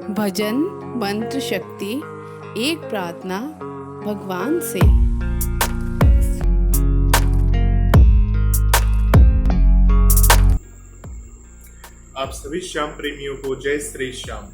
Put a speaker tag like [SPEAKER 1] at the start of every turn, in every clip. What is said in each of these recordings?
[SPEAKER 1] भजन, मंत्र, शक्ति, एक प्रार्थना भगवान से।
[SPEAKER 2] आप सभी श्याम प्रेमियों को जय श्री श्याम।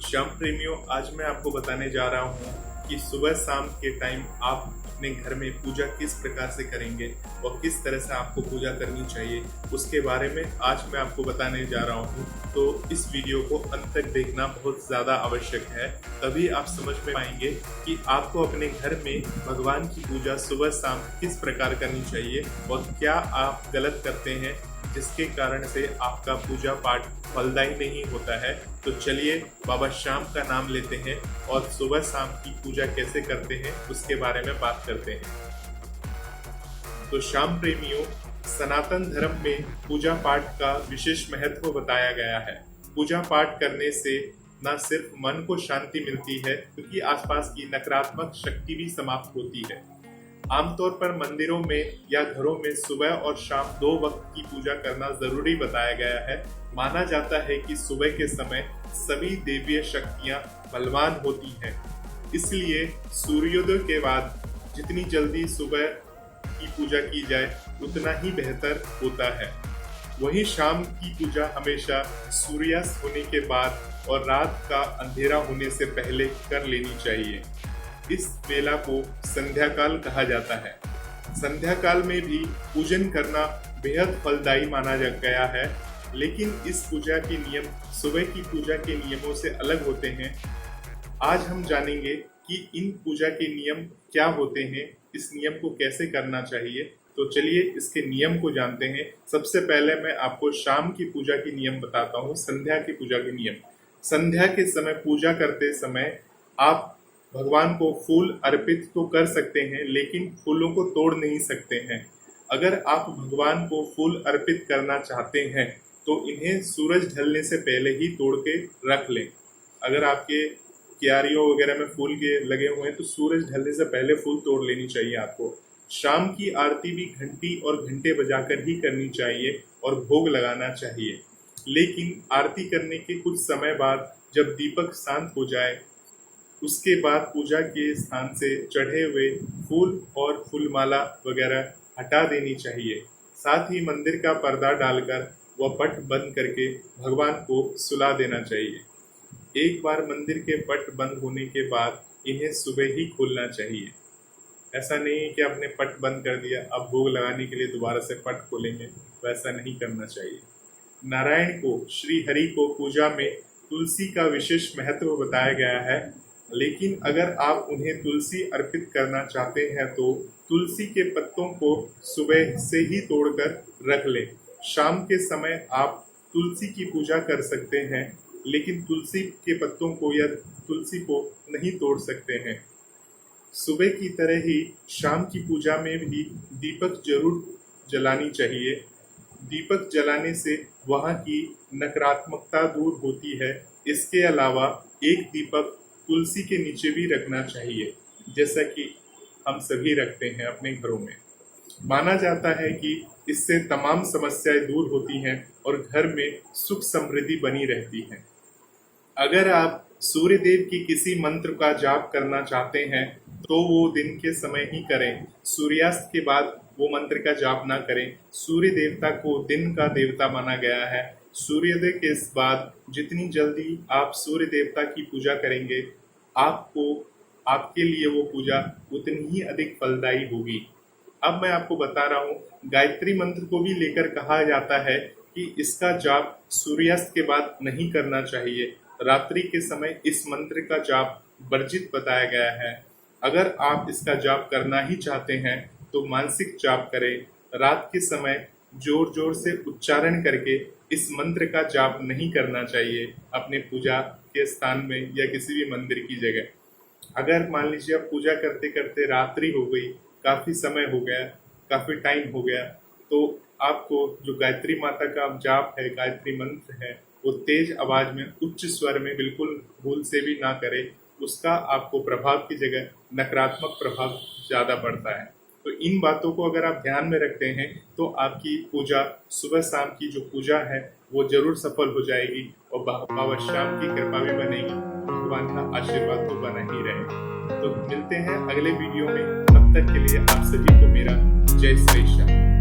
[SPEAKER 2] श्याम प्रेमियों, आज मैं आपको बताने जा रहा हूँ कि सुबह शाम के टाइम आप अपने घर में पूजा किस प्रकार से करेंगे और किस तरह से आपको पूजा करनी चाहिए, उसके बारे में आज मैं आपको बताने जा रहा हूँ। तो इस वीडियो को अंत तक देखना बहुत ज़्यादा आवश्यक है, तभी आप समझ में पाएंगे कि आपको अपने घर में भगवान की पूजा सुबह शाम किस प्रकार करनी चाहिए और क्या आप गलत करते हैं जिसके कारण से आपका पूजा पाठ फलदायी नहीं होता है। तो चलिए बाबा श्याम का नाम लेते हैं और सुबह शाम की पूजा कैसे करते हैं उसके बारे में बात करते हैं। तो श्याम प्रेमियों, सनातन धर्म में पूजा पाठ का विशेष महत्व बताया गया है। पूजा पाठ करने से न सिर्फ मन को शांति मिलती है, क्योंकि आसपास की नकारात्मक शक्ति भी समाप्त होती है। आमतौर पर मंदिरों में या घरों में सुबह और शाम 2 वक्त की पूजा करना जरूरी बताया गया है। माना जाता है कि सुबह के समय सभी देवीय शक्तियां बलवान होती हैं, इसलिए सूर्योदय के बाद जितनी जल्दी सुबह की पूजा की जाए उतना ही बेहतर होता है। वहीं शाम की पूजा हमेशा सूर्यास्त होने के बाद और रात का अंधेरा होने से पहले कर लेनी चाहिए। इस वेला को संध्या काल कहा जाता है। संध्या काल में भी पूजन करना बेहद फलदायी माना गया है, लेकिन इस पूजा के नियम सुबह की पूजा के नियमों से अलग होते हैं। आज हम जानेंगे कि इन पूजा के नियम क्या होते हैं, इस नियम को कैसे करना चाहिए। तो चलिए इसके नियम को जानते हैं। सबसे पहले मैं आपको शाम की पूजा के नियम बताता हूँ, संध्या की पूजा के नियम। संध्या के समय पूजा करते समय आप भगवान को फूल अर्पित तो कर सकते हैं, लेकिन फूलों को तोड़ नहीं सकते हैं। अगर आप भगवान को फूल अर्पित करना चाहते हैं तो इन्हें सूरज ढलने से पहले ही तोड़ के रख लें। अगर आपके क्यारियों वगैरह में फूल के लगे हुए हैं तो सूरज ढलने से पहले फूल तोड़ लेनी चाहिए आपको। शाम की आरती भी घंटी और घंटे बजाकर ही करनी चाहिए और भोग लगाना चाहिए, लेकिन आरती करने के कुछ समय बाद जब दीपक शांत हो जाए उसके बाद पूजा के स्थान से चढ़े हुए फूल और फूलमाला वगैरह हटा देनी चाहिए। साथ ही मंदिर का पर्दा डालकर व पट बंद करके भगवान को सुला देना चाहिए। एक बार मंदिर के पट बंद होने के बाद इन्हें सुबह ही खोलना चाहिए। ऐसा नहीं है कि आपने पट बंद कर दिया, अब भोग लगाने के लिए दोबारा से पट खोलेंगे, वैसा नहीं करना चाहिए। नारायण को, श्री हरि को पूजा में तुलसी का विशेष महत्व बताया गया है, लेकिन अगर आप उन्हें तुलसी अर्पित करना चाहते हैं तो तुलसी के पत्तों को सुबह से ही तोड़कर रख लें। शाम के समय आप तुलसी की पूजा कर सकते हैं, लेकिन तुलसी के पत्तों को या तुलसी को नहीं तोड़ सकते हैं। सुबह की तरह ही शाम की पूजा में भी दीपक जरूर जलानी चाहिए। दीपक जलाने से वहाँ की नकारात्मकता दूर होती है। इसके अलावा एक दीपक तुलसी के नीचे भी रखना चाहिए, जैसा कि हम सभी रखते हैं अपने घरों में। माना जाता है कि इससे तमाम समस्याएं दूर होती हैं और घर में सुख समृद्धि बनी रहती है। अगर आप सूर्य देव की किसी मंत्र का जाप करना चाहते हैं तो वो दिन के समय ही करें। सूर्यास्त के बाद वो मंत्र का जाप ना करें। सूर्य देवता को दिन का देवता माना गया है। सूर्योदय के बाद जितनी जल्दी आप सूर्य देवता की पूजा करेंगे, आपको आपके लिए वो पूजा उतनी ही अधिक फलदायी होगी। अब मैं आपको बता रहा हूँ, गायत्री मंत्र को भी लेकर कहा जाता है कि इसका जाप सूर्यास्त के बाद नहीं करना चाहिए। रात्रि के समय इस मंत्र का जाप वर्जित बताया गया है। अगर आप इसका जाप करना ही चाहते हैं तो मानसिक जाप करें। रात के समय जोर जोर से उच्चारण करके इस मंत्र का जाप नहीं करना चाहिए अपने पूजा के स्थान में या किसी भी मंदिर की जगह। अगर मान लीजिए आप पूजा करते करते रात्रि हो गई, काफी समय हो गया, काफी टाइम हो गया, तो आपको जो गायत्री माता का जाप है, गायत्री मंत्र है, वो तेज आवाज में उच्च स्वर में बिल्कुल भूल से भी ना करें। उसका आपको प्रभाव की जगह नकारात्मक प्रभाव ज्यादा पड़ता है। तो इन बातों को अगर आप ध्यान में रखते हैं तो आपकी पूजा, सुबह शाम की जो पूजा है वो जरूर सफल हो जाएगी और बाबा श्याम की कृपा भी बनेगी, भगवान का आशीर्वाद तो बना ही रहे। तो मिलते हैं अगले वीडियो में, तब तक के लिए आप सभी को मेरा जय श्री श्याम।